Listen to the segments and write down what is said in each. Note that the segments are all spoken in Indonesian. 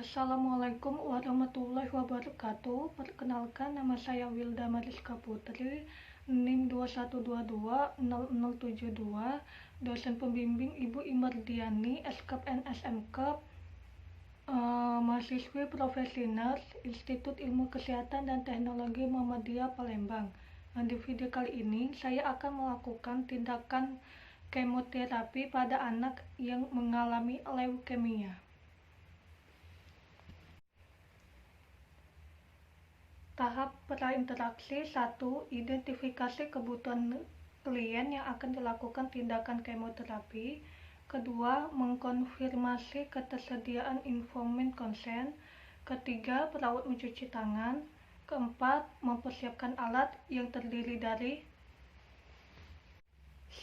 Assalamualaikum warahmatullahi wabarakatuh. Perkenalkan, nama saya Wilda Mariska Putri, NIM 21220072, dosen pembimbing Ibu Imardiani, SKAP NSMKAP, mahasiswi profesi nurse, Institut Ilmu Kesehatan dan Teknologi Muhammadiyah Palembang. Di video kali ini, saya akan melakukan tindakan kemoterapi pada anak yang mengalami leukemia. Tahap prainteraksi 1. Identifikasi kebutuhan klien yang akan dilakukan tindakan kemoterapi. Kedua, mengkonfirmasi ketersediaan informed consent. Ketiga, perawat mencuci tangan. Keempat, mempersiapkan alat yang terdiri dari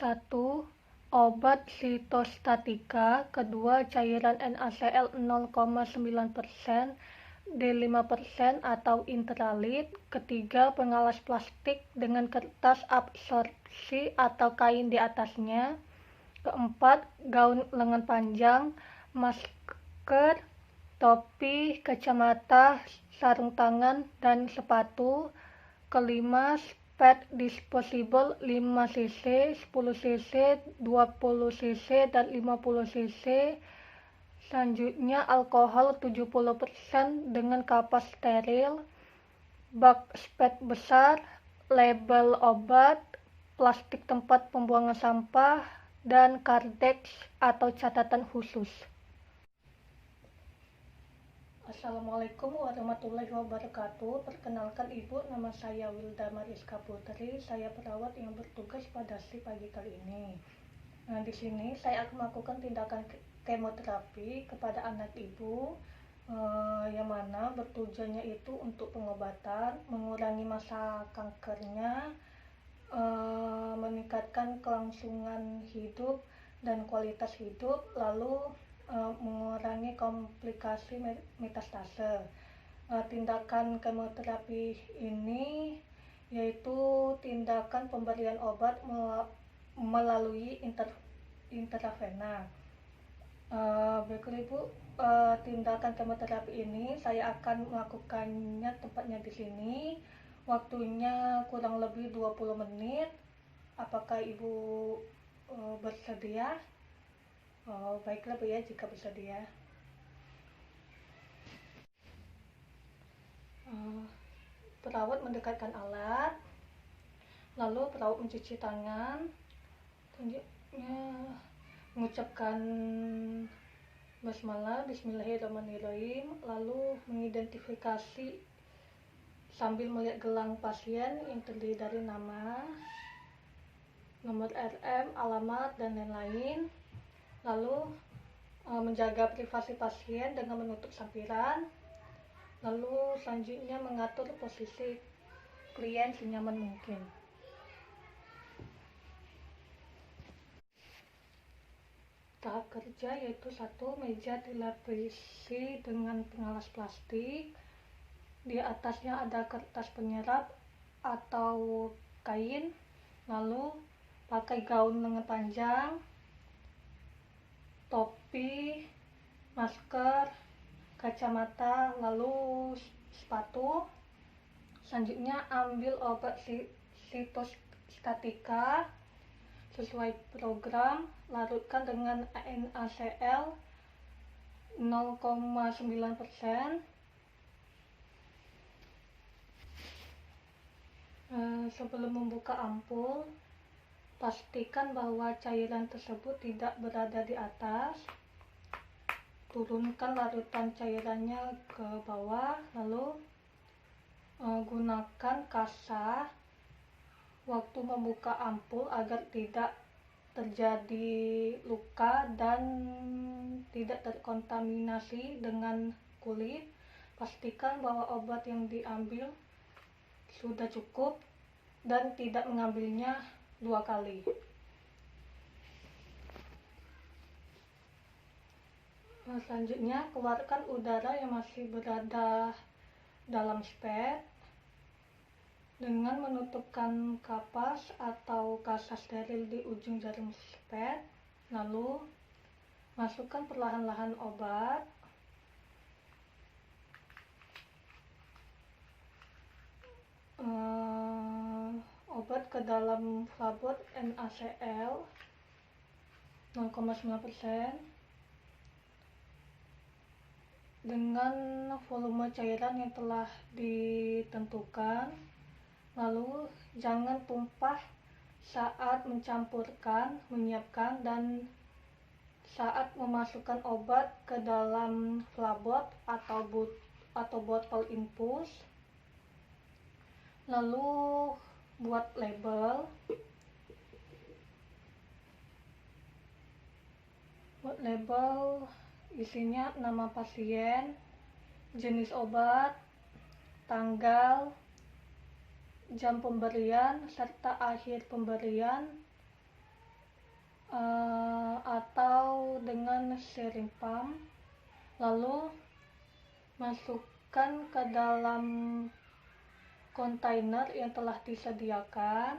1. Obat sitostatika. Kedua, cairan NaCl 0,9%, D5% atau intralit. Ketiga, pengalas plastik dengan kertas absorpsi atau kain di atasnya. Keempat, gaun lengan panjang, masker, topi, kacamata, sarung tangan, dan sepatu. Kelima, pad disposable 5 cc, 10 cc, 20 cc, dan 50 cc. Selanjutnya, alkohol 70% dengan kapas steril, bak spet besar, label obat, plastik tempat pembuangan sampah, dan kardeks atau catatan khusus. Assalamualaikum warahmatullahi wabarakatuh. Perkenalkan Ibu, nama saya Wilda Mariska Putri. Saya perawat yang bertugas pada shift pagi kali ini. Di sini saya akan melakukan tindakan kemoterapi kepada anak Ibu, yang mana bertujuannya itu untuk pengobatan, mengurangi masa kankernya, meningkatkan kelangsungan hidup dan kualitas hidup, lalu mengurangi komplikasi metastase. Tindakan kemoterapi ini yaitu tindakan pemberian obat melalui intravena. Berikut Ibu, tindakan kemoterapi ini saya akan melakukannya tempatnya di sini. Waktunya kurang lebih 20 menit. Apakah Ibu bersedia? Baiklah Bu ya, jika bersedia. Perawat mendekatkan alat, lalu perawat mencuci tangan, selanjutnya mengucapkan basmalah, bismillahirrahmanirrahim, lalu mengidentifikasi sambil melihat gelang pasien yang terdiri dari nama, nomor RM, alamat, dan lain-lain. Lalu menjaga privasi pasien dengan menutup sampiran. Lalu selanjutnya mengatur posisi klien senyaman mungkin. Tahap kerja yaitu 1. Meja dilapisi dengan pengalas plastik. Di atasnya ada kertas penyerap atau kain. Lalu pakai gaun lengan panjang, topi, masker, kacamata, lalu sepatu. Selanjutnya ambil obat sitostatika sesuai program, larutkan dengan NaCl 0,9%. Sebelum membuka ampul, pastikan bahwa cairan tersebut tidak berada di atas. Turunkan larutan cairannya ke bawah, lalu gunakan kasa waktu membuka ampul agar tidak terjadi luka dan tidak terkontaminasi dengan kulit. Pastikan bahwa obat yang diambil sudah cukup dan tidak mengambilnya 2 kali. Selanjutnya, keluarkan udara yang masih berada dalam spet dengan menutupkan kapas atau kasa steril di ujung jarum spet. Lalu masukkan perlahan-lahan obat. obat ke dalam flabot NaCl 0,9% dengan volume cairan yang telah ditentukan. Lalu jangan tumpah saat mencampurkan, menyiapkan, dan saat memasukkan obat ke dalam flabot atau botol infus. Lalu buat label. Isinya nama pasien, jenis obat, tanggal, jam pemberian, serta akhir pemberian, atau dengan syringe pump. Lalu masukkan ke dalam kontainer yang telah disediakan.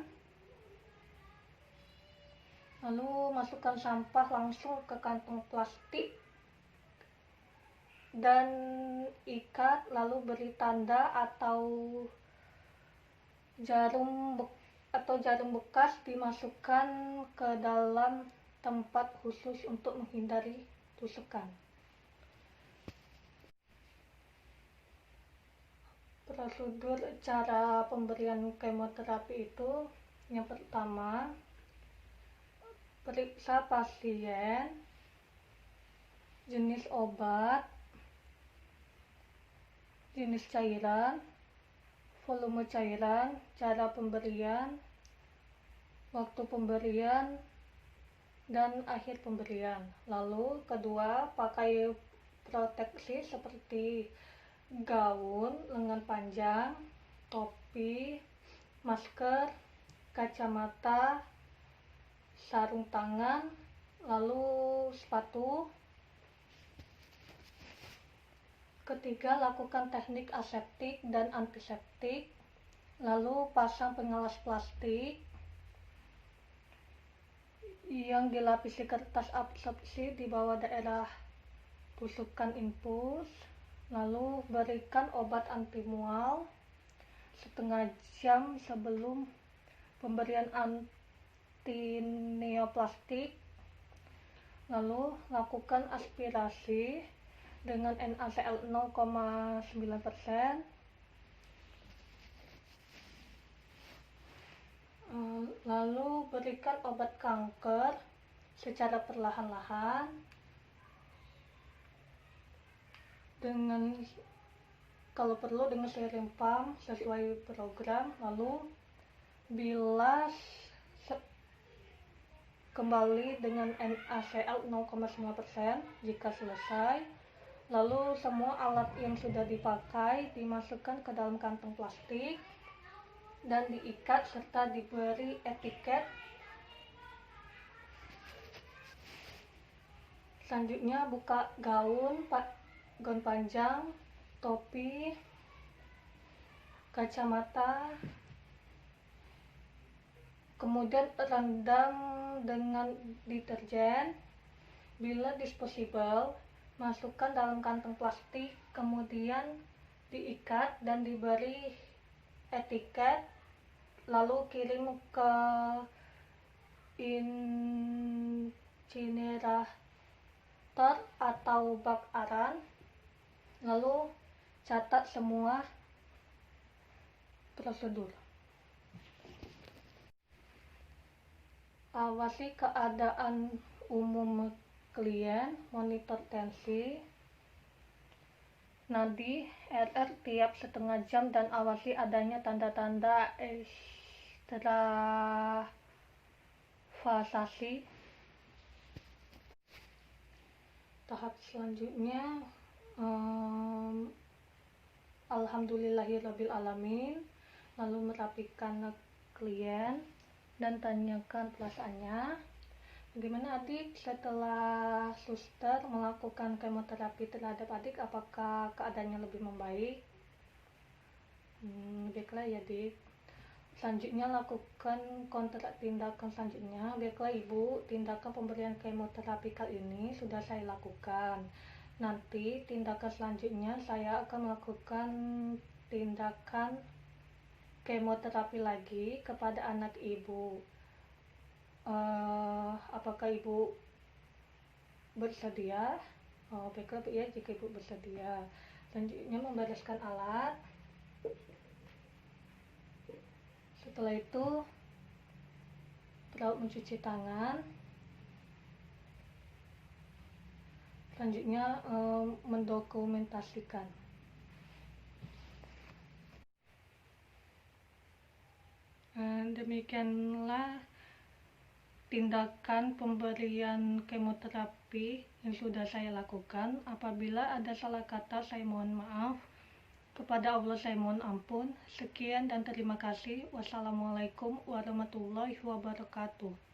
Lalu masukkan sampah langsung ke kantong plastik dan ikat, lalu beri tanda atau jarum bekas dimasukkan ke dalam tempat khusus untuk menghindari tusukan. Prosedur cara pemberian kemoterapi itu, yang pertama, periksa pasien, jenis obat, jenis cairan, volume cairan, cara pemberian, waktu pemberian, dan akhir pemberian. Lalu kedua, pakai proteksi seperti gaun lengan panjang, topi, masker, kacamata, sarung tangan, lalu sepatu. Ketiga, lakukan teknik aseptik dan antiseptik, lalu pasang pengalas plastik yang dilapisi kertas absorpsi di bawah daerah tusukan infus, lalu berikan obat anti mual setengah jam sebelum pemberian antineoplastik. Lalu lakukan aspirasi dengan NaCl 0,9%. Lalu berikan obat kanker secara perlahan-lahan dengan, kalau perlu, dengan syringe pump sesuai program. Lalu bilas kembali dengan NaCl 0,9% jika selesai. Lalu semua alat yang sudah dipakai dimasukkan ke dalam kantong plastik dan diikat serta diberi etiket. Selanjutnya buka gaun panjang, topi, kacamata, kemudian rendam dengan deterjen. Bila disposable, masukkan dalam kantong plastik, kemudian diikat dan diberi etiket, lalu kirim ke incinerator atau bak aran. Lalu catat semua prosedur. Awasi keadaan umum klien, monitor tensi, nadi, RR tiap setengah jam, dan awasi adanya tanda-tanda ekstravasasi. Tahap selanjutnya, alhamdulillahirabbil alamin, lalu merapikan klien dan tanyakan perasaannya. Bagaimana adik setelah suster melakukan kemoterapi terhadap adik? Apakah keadaannya lebih membaik? Baiklah ya adik. Selanjutnya lakukan tindakan selanjutnya. Baiklah ibu, tindakan pemberian kemoterapi kali ini sudah saya lakukan. Nanti tindakan selanjutnya saya akan melakukan tindakan kemoterapi lagi kepada anak ibu. Apakah ibu bersedia? Baiklah ya, jika ibu bersedia. Selanjutnya membereskan alat. Setelah itu perawat mencuci tangan. Selanjutnya mendokumentasikan. Demikianlah tindakan pemberian kemoterapi yang sudah saya lakukan. Apabila ada salah kata, saya mohon maaf. Kepada Allah saya mohon ampun. Sekian dan terima kasih. Wassalamualaikum warahmatullahi wabarakatuh.